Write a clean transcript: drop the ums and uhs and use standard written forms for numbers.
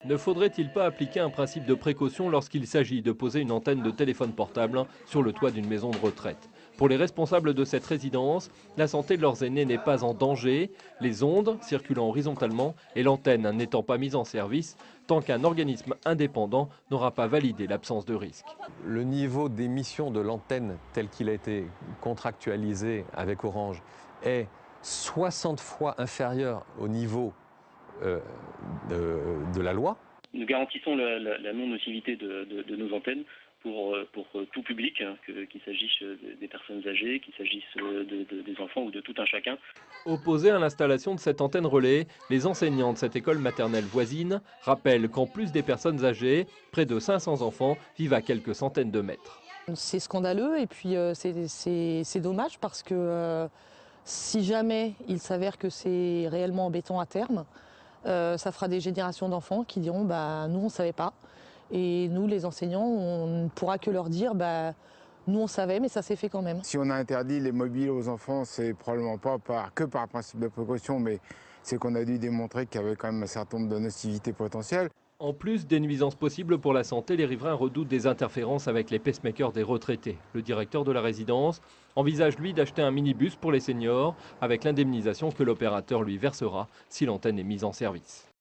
Ne faudrait-il pas appliquer un principe de précaution lorsqu'il s'agit de poser une antenne de téléphone portable sur le toit d'une maison de retraite? Pour les responsables de cette résidence, la santé de leurs aînés n'est pas en danger, les ondes circulant horizontalement et l'antenne n'étant pas mise en service tant qu'un organisme indépendant n'aura pas validé l'absence de risque. Le niveau d'émission de l'antenne tel qu'il a été contractualisé avec Orange est 60 fois inférieur au niveau de la loi. Nous garantissons la non-nocivité de nos antennes pour tout public, hein, qu'il s'agisse des personnes âgées, qu'il s'agisse des enfants ou de tout un chacun. Opposés à l'installation de cette antenne relais, les enseignants de cette école maternelle voisine rappellent qu'en plus des personnes âgées, près de 500 enfants vivent à quelques centaines de mètres. C'est scandaleux et puis c'est dommage parce que si jamais il s'avère que c'est réellement embêtant à terme, ça fera des générations d'enfants qui diront bah, nous on ne savait pas. Et nous les enseignants, on ne pourra que leur dire bah, nous on savait mais ça s'est fait quand même. Si on a interdit les mobiles aux enfants, c'est probablement pas que par principe de précaution, mais c'est qu'on a dû démontrer qu'il y avait quand même un certain nombre de nocivités potentielles. En plus des nuisances possibles pour la santé, les riverains redoutent des interférences avec les pacemakers des retraités. Le directeur de la résidence envisage lui d'acheter un minibus pour les seniors avec l'indemnisation que l'opérateur lui versera si l'antenne est mise en service.